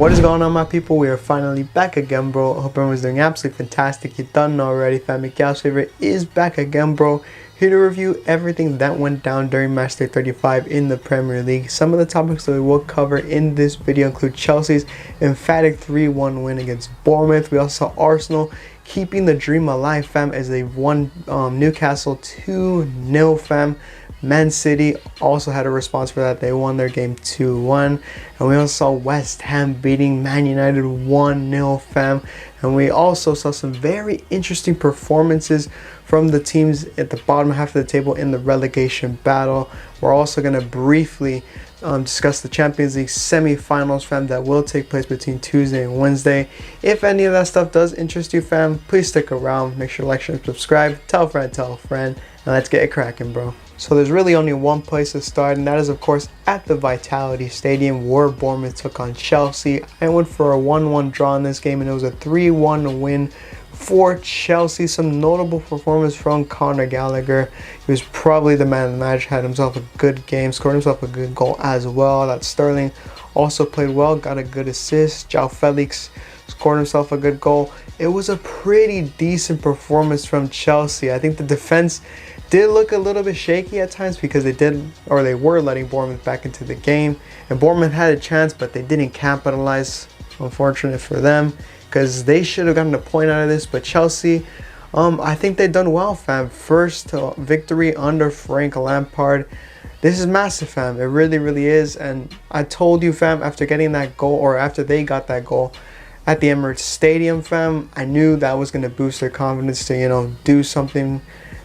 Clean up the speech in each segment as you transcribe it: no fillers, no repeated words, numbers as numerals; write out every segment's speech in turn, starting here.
What is going on, my people? We are finally back again, bro. I hope everyone's doing absolutely fantastic. You done already. Family Gal's favorite is back again, bro. Here to review everything that went down during match day 35 in the Premier League. Some of the topics that we will cover in this video include Chelsea's emphatic 3-1 win against Bournemouth. We also saw Arsenal keeping the dream alive, fam, as they won Newcastle 2-0, fam. Man City also had a response for that. They won their game 2-1. And we also saw West Ham beating Man United 1-0, fam. And we also saw some very interesting performances from the teams at the bottom half of the table in the relegation battle. We're also going to briefly discuss the Champions League semi-finals, fam, that will take place between Tuesday and Wednesday. If any of that stuff does interest you, fam, please stick around. Make sure to like, share, and subscribe. Tell a friend, and let's get it cracking, bro. So there's really only one place to start, and that is, of course, at the Vitality Stadium, where Bournemouth took on Chelsea. I went for a 1-1 draw in this game, and it was a 3-1 win for Chelsea. Some notable performance from Conor Gallagher. He was probably the man of the match, had himself a good game, scored himself a good goal as well. That Sterling also played well, got a good assist. João Felix scored himself a good goal. It was a pretty decent performance from Chelsea. I think the defense did look a little bit shaky at times because they were letting Bournemouth back into the game, and Bournemouth had a chance, but they didn't capitalize. Unfortunate for them, because they should have gotten a point out of this. But Chelsea, I think they've done well, fam. First victory under Frank Lampard. This is massive, fam. It really is. And I told you, fam, after getting that goal, or after they got that goal at the Emirates Stadium, fam, I knew that was going to boost their confidence to, do something.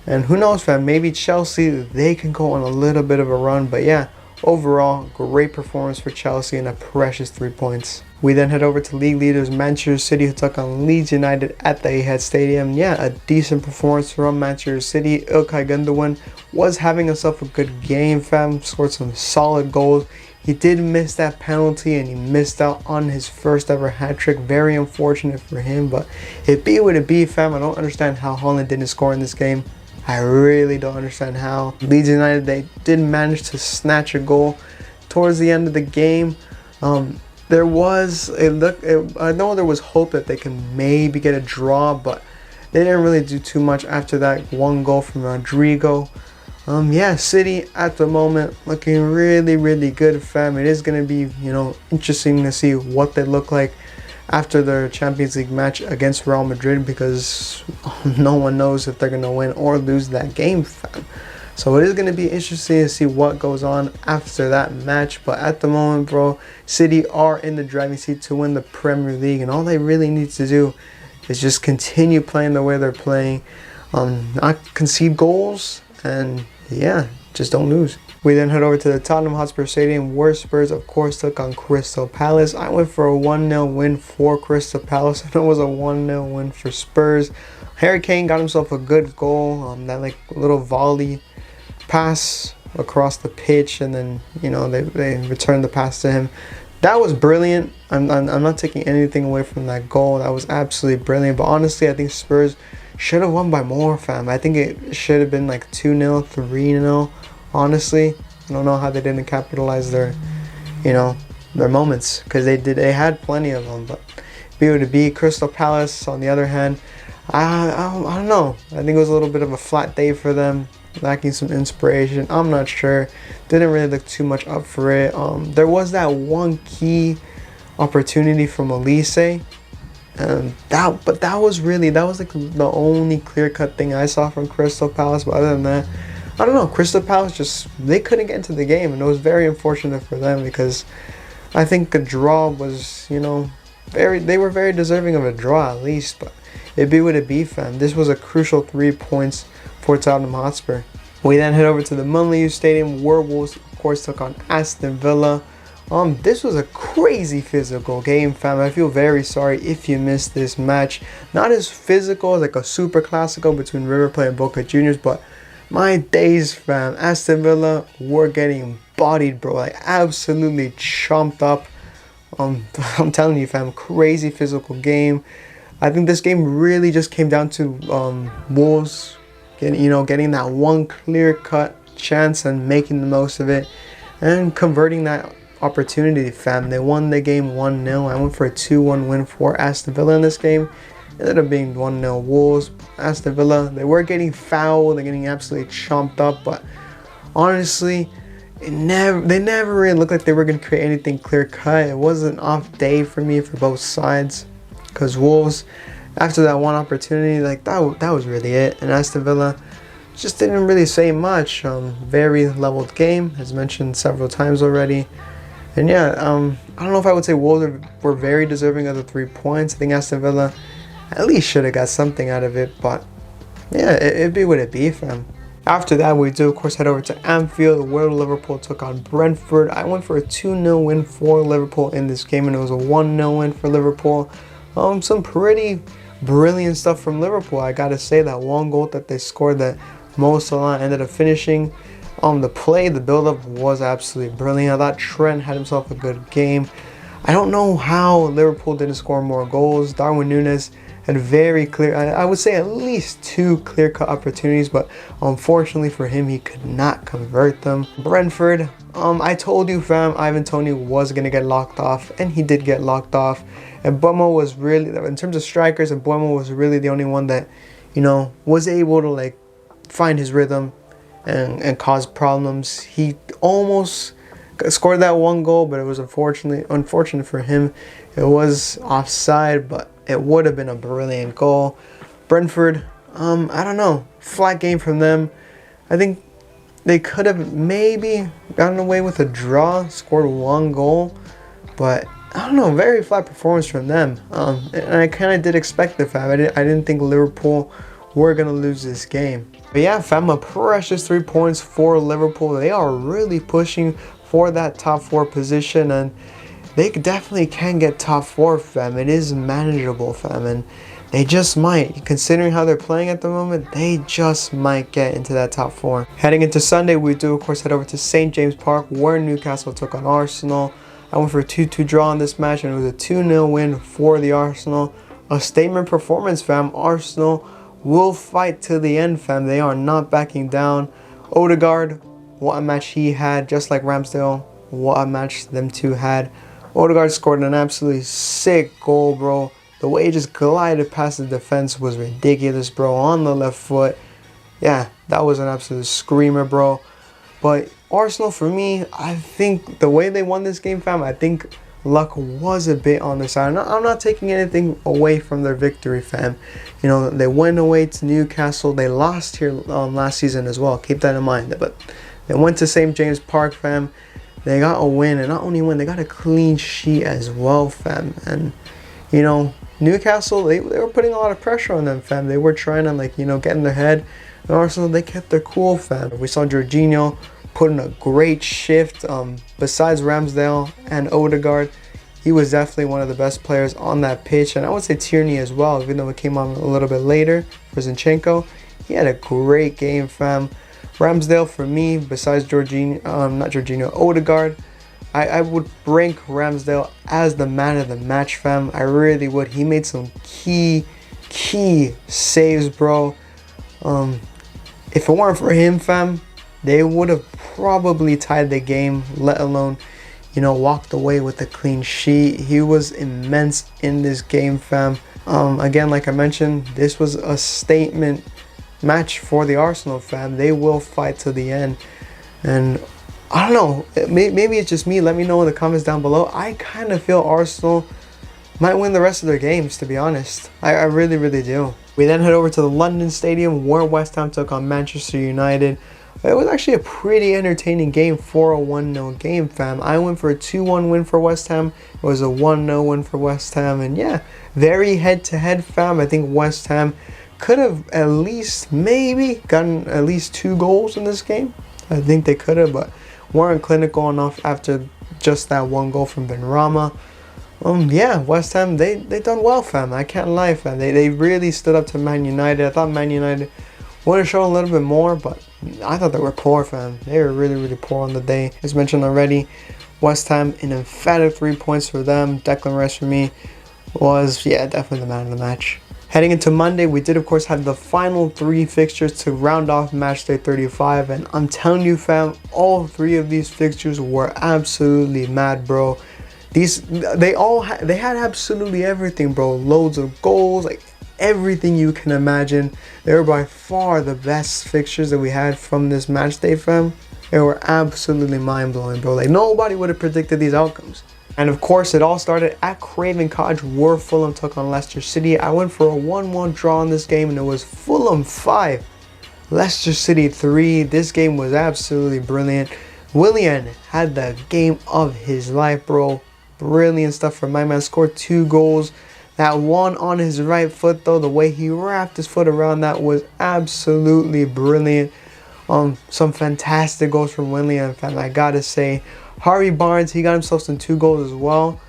And who knows, fam, maybe Chelsea, they can go on a little bit of a run. But yeah, overall, great performance for Chelsea and a precious 3 points. We then head over to league leaders Manchester City, who took on Leeds United at the Etihad Stadium. Yeah, a decent performance from Manchester City. İlkay Gündoğan was having himself a good game, fam. Scored some solid goals. He did miss that penalty, and he missed out on his first ever hat-trick. Very unfortunate for him, but it be what it be, fam. I don't understand how Haaland didn't score in this game. I really don't understand how. Leeds United, they did manage to snatch a goal towards the end of the game. I know there was hope that they can maybe get a draw, but they didn't really do too much after that one goal from Rodrigo. Yeah, City at the moment looking really good, fam. It is going to be, interesting to see what they look like after their Champions League match against Real Madrid, because no one knows if they're going to win or lose that game, fam. So it is going to be interesting to see what goes on after that match. But at the moment, bro, City are in the driving seat to win the Premier League, and all they really need to do is just continue playing the way they're playing, not concede goals, and yeah, just don't lose. We then head over to the Tottenham Hotspur Stadium, where Spurs, of course, took on Crystal Palace. I went for a 1-0 win for Crystal Palace, and it was a 1-0 win for Spurs. Harry Kane got himself a good goal, that little volley pass across the pitch, and then they returned the pass to him. That was brilliant. I'm not taking anything away from that goal. That was absolutely brilliant. But honestly, I think Spurs should have won by more, fam. I think it should have been 2-0, 3-0. Honestly, I don't know how they didn't capitalize their moments, because they had plenty of them. But be what it be. Crystal Palace, on the other hand, I don't know. I think it was a little bit of a flat day for them, lacking some inspiration. I'm not sure. Didn't really look too much up for it. There was that one key opportunity from Elise, and that was the only clear-cut thing I saw from Crystal Palace. But other than that, I don't know. Crystal Palace they couldn't get into the game, and it was very unfortunate for them, because I think a draw was, they were very deserving of a draw at least. But it be what it be, fam. This was a crucial 3 points for Tottenham Hotspur. We then head over to the Molineux Stadium, where Wolves, of course, took on Aston Villa. This was a crazy physical game, fam. I feel very sorry if you missed this match. Not as physical as a Super Clasico between River Plate and Boca Juniors, but my days, fam. Aston Villa were getting bodied, bro. Absolutely chomped up. I'm telling you, fam, crazy physical game. I think this game really just came down to Wolves getting that one clear-cut chance and making the most of it, and converting that opportunity, fam. They won the game 1-0. I went for a 2-1 win for Aston Villa in this game. It ended up being 1-0 Wolves. Aston Villa, they were getting fouled. They're getting absolutely chomped up. But honestly, they never really looked like they were going to create anything clear-cut. It was an off day for me for both sides. Because Wolves, after that one opportunity, like that was really it. And Aston Villa just didn't really say much. Very leveled game, as mentioned several times already. And yeah, I don't know if I would say Wolves were very deserving of the 3 points. I think Aston Villa at least should have got something out of it. But yeah, it'd be what it be, fam. After that, we do, of course, head over to Anfield, where Liverpool took on Brentford. I went for a 2-0 win for Liverpool in this game, and it was a 1-0 win for Liverpool. Some pretty brilliant stuff from Liverpool. I gotta say, that one goal that they scored that Mo Salah ended up finishing. The build-up was absolutely brilliant. I thought Trent had himself a good game. I don't know how Liverpool didn't score more goals. Darwin Núñez had very clear, I would say at least 2 clear-cut opportunities, but unfortunately for him, he could not convert them. Brentford, I told you, fam, Ivan Toney was going to get locked off, and he did get locked off. And Mbeumo was really, in terms of strikers, and Mbeumo was really the only one that, was able to like find his rhythm and cause problems. He almost scored that one goal, but it was unfortunate for him. It was offside, but it would have been a brilliant goal. Brentford, I don't know, flat game from them. I think they could have maybe gotten away with a draw, scored 1 goal, but I don't know, very flat performance from them. And I kind of did expect the fam. I didn't think Liverpool were going to lose this game. But yeah, fam, a precious 3 points for Liverpool. They are really pushing for that top 4 position, and they definitely can get top 4, fam. It is manageable, fam, and they just might. Considering how they're playing at the moment, they just might get into that top 4. Heading into Sunday, we do, of course, head over to St. James Park, where Newcastle took on Arsenal. I went for a 2-2 draw in this match, and it was a 2-0 win for the Arsenal. A statement performance, fam. Arsenal will fight to the end, fam. They are not backing down. Odegaard, what a match he had, just like Ramsdale. What a match them two had. Odegaard scored an absolutely sick goal, bro. The way he just glided past the defense was ridiculous, bro. On the left foot. Yeah, that was an absolute screamer, bro. But Arsenal, for me, I think the way they won this game, fam, I think luck was a bit on their side. I'm not taking anything away from their victory, fam. They went away to Newcastle. They lost here last season as well. Keep that in mind. But they went to St. James Park, fam. They got a win, and not only win, they got a clean sheet as well, fam. And, Newcastle, they were putting a lot of pressure on them, fam. They were trying to, get in their head. And Arsenal, they kept their cool, fam. We saw Jorginho put in a great shift. Besides Ramsdale and Odegaard, he was definitely one of the best players on that pitch. And I would say Tierney as well, even though it came on a little bit later for Zinchenko. He had a great game, fam. Ramsdale, for me, besides Odegaard, I would rank Ramsdale as the man of the match, fam. I really would. He made some key saves, bro. If it weren't for him, fam, they would have probably tied the game, let alone, walked away with a clean sheet. He was immense in this game, fam. Again, like I mentioned, this was a statement match for the Arsenal, fam. They will fight to the end. And I don't know, maybe it's just me. Let me know in the comments down below. I kind of feel Arsenal might win the rest of their games, to be honest. I really, really do. We then head over to the London Stadium, where West Ham took on Manchester United. It was actually a pretty entertaining game for a 1-0 game, fam. I went for a 2-1 win for West Ham. It was a 1-0 win for West Ham. And yeah, very head-to-head, fam. I think West Ham could have at least maybe gotten at least 2 goals in this game. I think they could have, but weren't clinical enough after just that 1 goal from Benrahma. Yeah, West Ham, they done well, fam. I can't lie, fam. They really stood up to Man United. I thought Man United would have shown a little bit more, but I thought they were poor, fam. They were really, really poor on the day. As mentioned already, West Ham, an emphatic 3 points for them. Declan Rice, for me, was, yeah, definitely the man of the match. Heading into Monday, we did of course have the final 3 fixtures to round off match day 35, and I'm telling you fam, all 3 of these fixtures were absolutely mad, bro. They had absolutely everything, bro. Loads of goals, like everything you can imagine. They were by far the best fixtures that we had from this match day, fam. They were absolutely mind-blowing, bro. Like nobody would have predicted these outcomes. And of course, it all started at Craven Cottage where Fulham took on Leicester City. I went for a 1-1 draw in this game, and it was Fulham 5, Leicester City 3. This game was absolutely brilliant. Willian had the game of his life, bro. Brilliant stuff from my man. Scored 2 goals. That one on his right foot, though, the way he wrapped his foot around that was absolutely brilliant. Some fantastic goals from Willian, fam, I gotta say. Harvey Barnes, he got himself some 2 goals as well.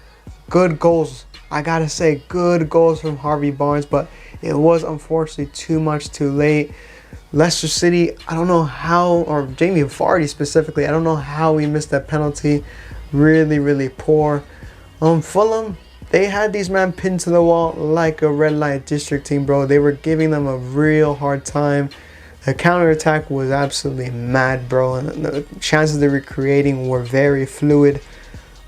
Good goals. I gotta say, good goals from Harvey Barnes, but it was unfortunately too much too late. Leicester City, I don't know how, or Jamie Vardy specifically, I don't know how he missed that penalty. Really, really poor. Fulham, they had these men pinned to the wall like a red light district team, bro. They were giving them a real hard time. The counterattack was absolutely mad, bro, and the chances they were creating were very fluid.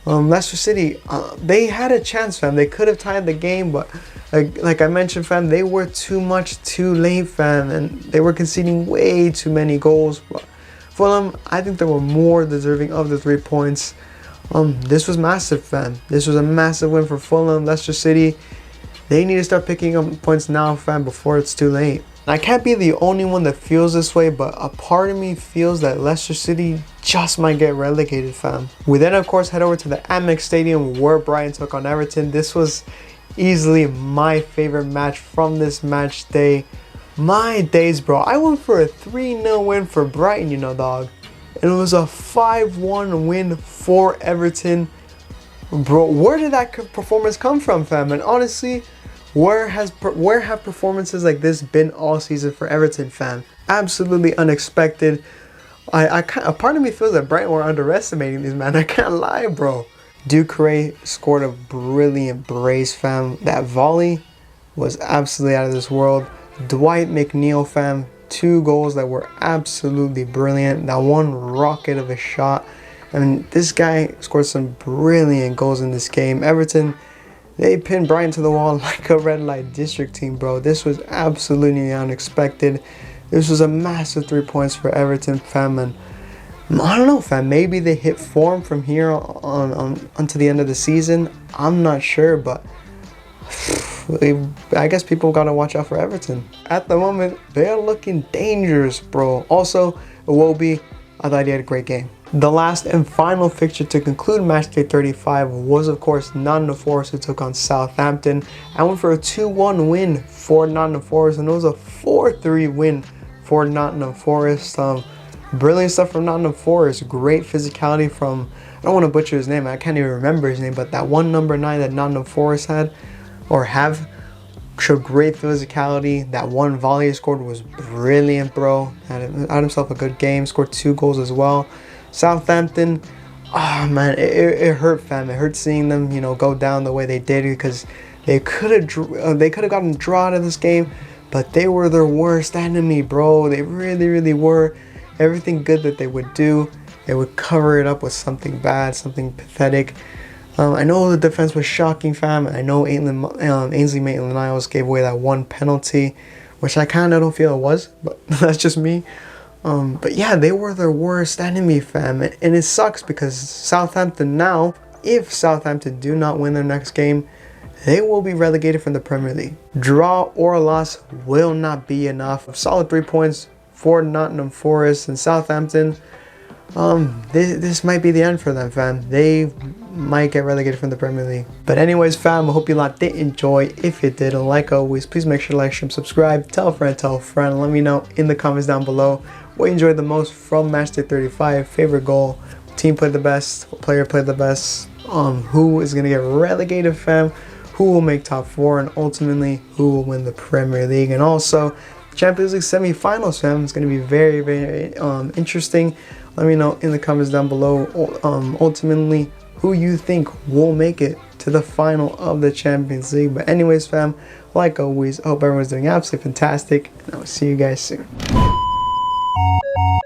Leicester City, they had a chance, fam. They could have tied the game, but like I mentioned, fam, they were too much too late, fam, and they were conceding way too many goals. But Fulham, I think they were more deserving of the 3 points. This was massive, fam. This was a massive win for Fulham. Leicester City, they need to start picking up points now, fam, before it's too late. I can't be the only one that feels this way, but a part of me feels that Leicester City just might get relegated, fam. We then, of course, head over to the Amex Stadium where Brighton took on Everton. This was easily my favorite match from this match day. My days, bro. I went for a 3-0 win for Brighton, you know, dog. And it was a 5-1 win for Everton. Bro, where did that performance come from, fam? And honestly, where have performances like this been all season for Everton, fam? Absolutely unexpected. A part of me feels that Brighton were underestimating these, man. I can't lie, bro. Ducre scored a brilliant brace, fam. That volley was absolutely out of this world. Dwight McNeil, fam. 2 goals that were absolutely brilliant. That one rocket of a shot. I mean, this guy scored some brilliant goals in this game. Everton, they pinned Brighton to the wall like a red light district team, bro. This was absolutely unexpected. This was a massive 3 points for Everton, fam. And I don't know, fam. Maybe they hit form from here on until the end of the season. I'm not sure, but I guess people gotta watch out for Everton. At the moment, they're looking dangerous, bro. Also, Iwobi, I thought he had a great game. The last and final fixture to conclude matchday 35 was, of course, Nottingham Forest, who took on Southampton. I went for a 2-1 win for Nottingham Forest, and it was a 4-3 win for Nottingham Forest. Brilliant stuff from Nottingham Forest. Great physicality from, I don't want to butcher his name, I can't even remember his name, but that one number 9 that Nottingham Forest had, or have, showed great physicality. That one volley he scored was brilliant, bro. Had himself a good game. Scored 2 goals as well. Southampton, oh man, it hurt, fam. It hurt seeing them, you know, go down the way they did, because they could have gotten a draw out of this game, but they were their worst enemy, bro. They really, really were. Everything good that they would do, they would cover it up with something bad, something pathetic. I know the defense was shocking, fam. I know Ainsley Maitland-Niles gave away that one penalty, which I kind of don't feel it was, but that's just me. But yeah, they were their worst enemy, fam. And it sucks because Southampton now, if Southampton do not win their next game, they will be relegated from the Premier League. Draw or loss will not be enough. Solid 3 points for Nottingham Forest and Southampton. This might be the end for them, fam. They might get relegated from the Premier League. But anyways, fam, I hope you lot did enjoy. If you did, and like always, please make sure to like, share, subscribe, tell a friend. Let me know in the comments down below what you enjoyed the most from matchday 35. Favorite goal, team played the best, player played the best, who is gonna get relegated, fam, who will make top 4, and ultimately who will win the Premier League. And also Champions League semi-finals, fam. It's gonna be very, very interesting. Let me know in the comments down below ultimately who you think will make it to the final of the Champions League. But anyways, fam, like always, I hope everyone's doing absolutely fantastic, and I will see you guys soon.